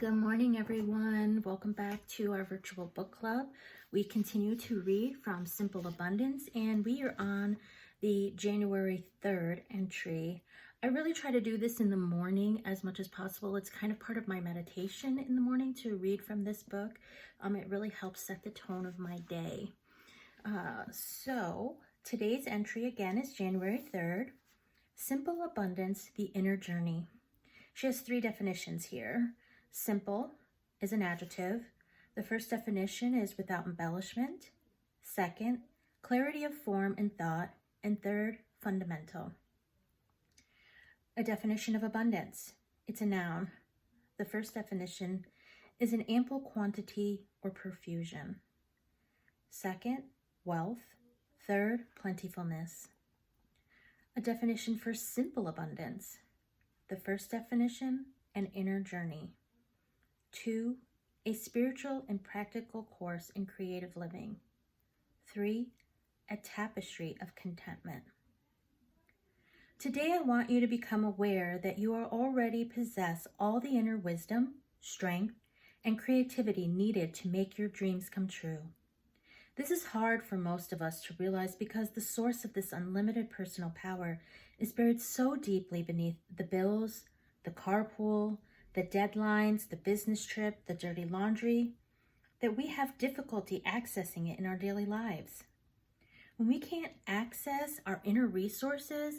Good morning, everyone. Welcome back to our virtual book club. We continue to read from Simple Abundance, and we are on the January 3rd entry. I really try to do this in the morning as much as possible. It's kind of part of my meditation in the morning to read from this book. It really helps set the tone of my day. So today's entry again is January 3rd. Simple Abundance, the Inner Journey. She has 3 definitions here. Simple is an adjective. The first definition is without embellishment. Second, clarity of form and thought. And third, fundamental. A definition of abundance. It's a noun. The first definition is an ample quantity or profusion. Second, wealth. Third, plentifulness. A definition for simple abundance. The first definition, an inner journey. 2, a spiritual and practical course in creative living. 3, a tapestry of contentment. Today I want you to become aware that you already possess all the inner wisdom, strength, and creativity needed to make your dreams come true. This is hard for most of us to realize because the source of this unlimited personal power is buried so deeply beneath the bills, the carpool, the deadlines, the business trip, the dirty laundry, that we have difficulty accessing it in our daily lives. When we can't access our inner resources,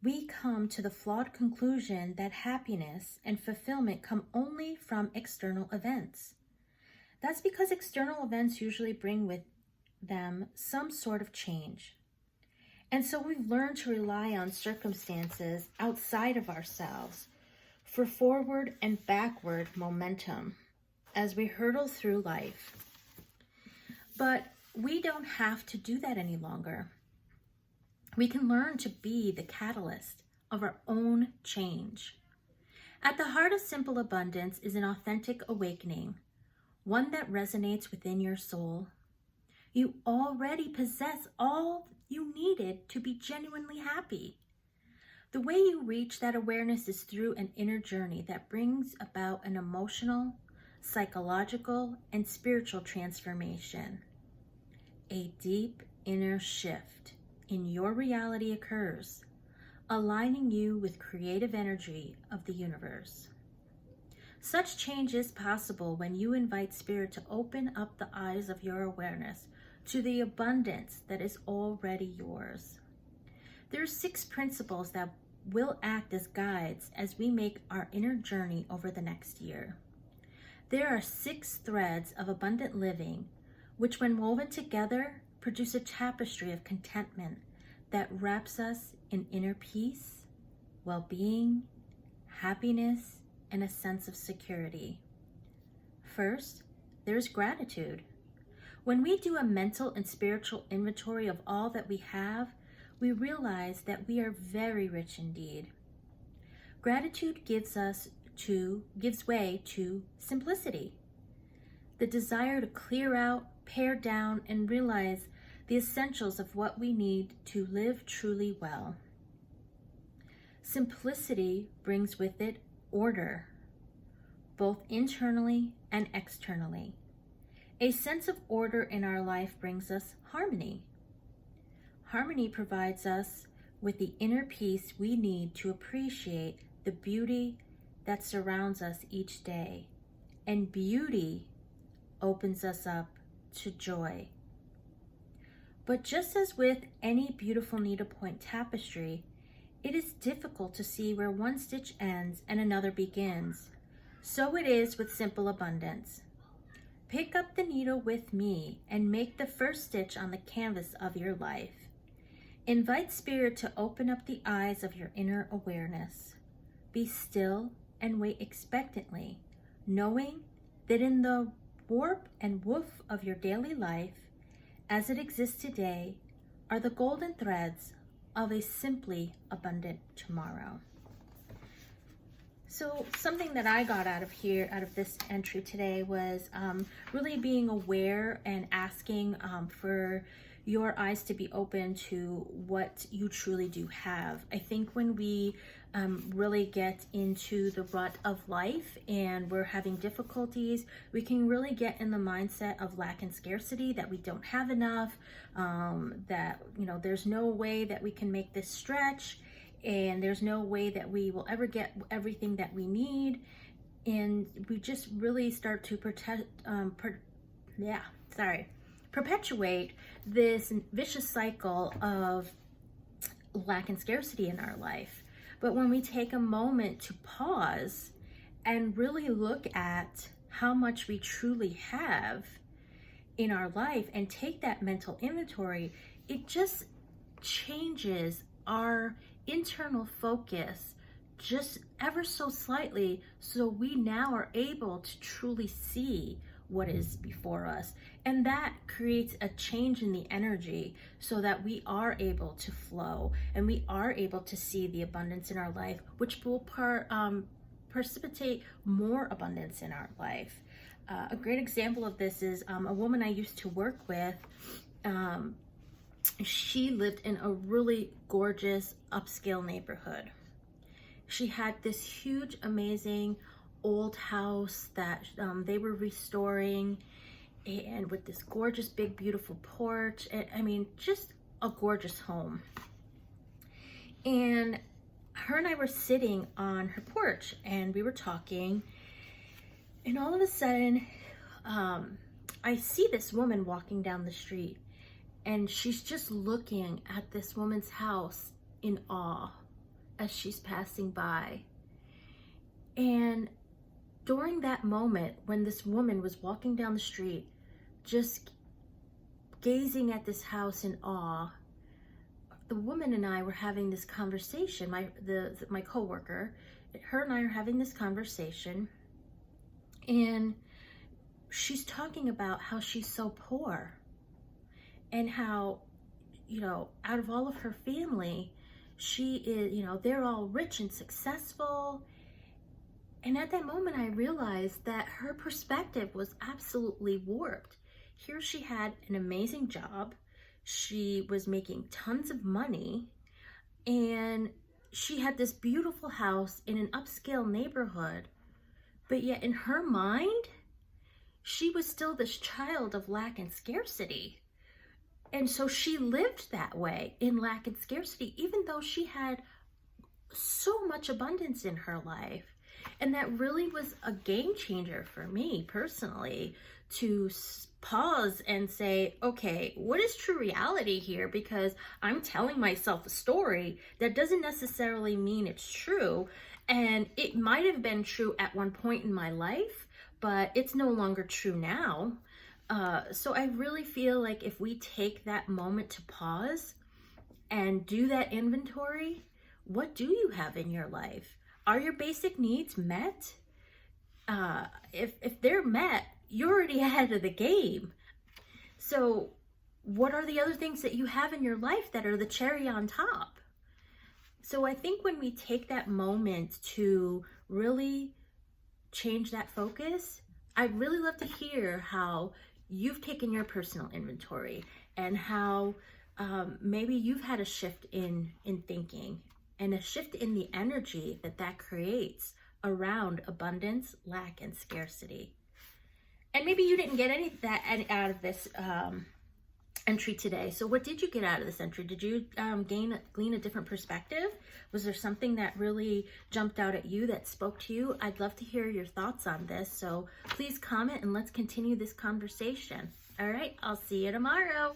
we come to the flawed conclusion that happiness and fulfillment come only from external events. That's because external events usually bring with them some sort of change. And so we've learned to rely on circumstances outside of ourselves for forward and backward momentum as we hurtle through life. But we don't have to do that any longer. We can learn to be the catalyst of our own change. At the heart of simple abundance is an authentic awakening, one that resonates within your soul. You already possess all you needed to be genuinely happy. The way you reach that awareness is through an inner journey that brings about an emotional, psychological, and spiritual transformation. A deep inner shift in your reality occurs, aligning you with creative energy of the universe. Such change is possible when you invite Spirit to open up the eyes of your awareness to the abundance that is already yours. There are 6 principles that will act as guides as we make our inner journey over the next year. There are 6 threads of abundant living, which when woven together produce a tapestry of contentment that wraps us in inner peace, well-being, happiness, and a sense of security. First, there's gratitude. When we do a mental and spiritual inventory of all that we have, we realize that we are very rich indeed. Gratitude gives way to simplicity, the desire to clear out, pare down, and realize the essentials of what we need to live truly well. Simplicity brings with it order, both internally and externally. A sense of order in our life brings us harmony. Harmony provides us with the inner peace we need to appreciate the beauty that surrounds us each day. And beauty opens us up to joy. But just as with any beautiful needlepoint tapestry, it is difficult to see where one stitch ends and another begins. So it is with simple abundance. Pick up the needle with me and make the first stitch on the canvas of your life. Invite Spirit to open up the eyes of your inner awareness. Be still and wait expectantly, knowing that in the warp and woof of your daily life, as it exists today, are the golden threads of a simply abundant tomorrow. So something that I got out of this entry today was really being aware and asking for your eyes to be open to what you truly do have. I think when we really get into the rut of life and we're having difficulties, we can really get in the mindset of lack and scarcity, that we don't have enough, that, you know, there's no way that we can make this stretch, and there's no way that we will ever get everything that we need. And we just really start to perpetuate this vicious cycle of lack and scarcity in our life. But when we take a moment to pause and really look at how much we truly have in our life and take that mental inventory, it just changes our internal focus just ever so slightly, so we now are able to truly see what is before us. And that creates a change in the energy so that we are able to flow and we are able to see the abundance in our life, which will precipitate more abundance in our life. A great example of this is a woman I used to work with. She lived in a really gorgeous upscale neighborhood. She had this huge, amazing old house that they were restoring, and with this gorgeous, big, beautiful porch. And, I mean, just a gorgeous home. And her and I were sitting on her porch and we were talking, and all of a sudden, I see this woman walking down the street, and she's just looking at this woman's house in awe as she's passing by. And during that moment, when this woman was walking down the street, just gazing at this house in awe, the woman and I were having this conversation. My coworker, her and I are having this conversation, and she's talking about how she's so poor and how, you know, out of all of her family, she is, you know, they're all rich and successful. And at that moment, I realized that her perspective was absolutely warped. Here she had an amazing job. She was making tons of money, and she had this beautiful house in an upscale neighborhood. But yet in her mind, she was still this child of lack and scarcity. And so she lived that way in lack and scarcity, even though she had so much abundance in her life. And that really was a game changer for me personally, to pause and say, okay, what is true reality here? Because I'm telling myself a story that doesn't necessarily mean it's true. And it might have been true at one point in my life, but it's no longer true now. So I really feel like if we take that moment to pause and do that inventory, what do you have in your life? Are your basic needs met? If they're met, you're already ahead of the game. So what are the other things that you have in your life that are the cherry on top? So I think when we take that moment to really change that focus, I'd really love to hear how you've taken your personal inventory and how maybe you've had a shift in thinking and a shift in the energy that creates around abundance, lack, and scarcity. And maybe you didn't get any of that out of this entry today. So what did you get out of this entry? Did you glean a different perspective? Was there something that really jumped out at you, that spoke to you? I'd love to hear your thoughts on this. So please comment and let's continue this conversation. All right, I'll see you tomorrow.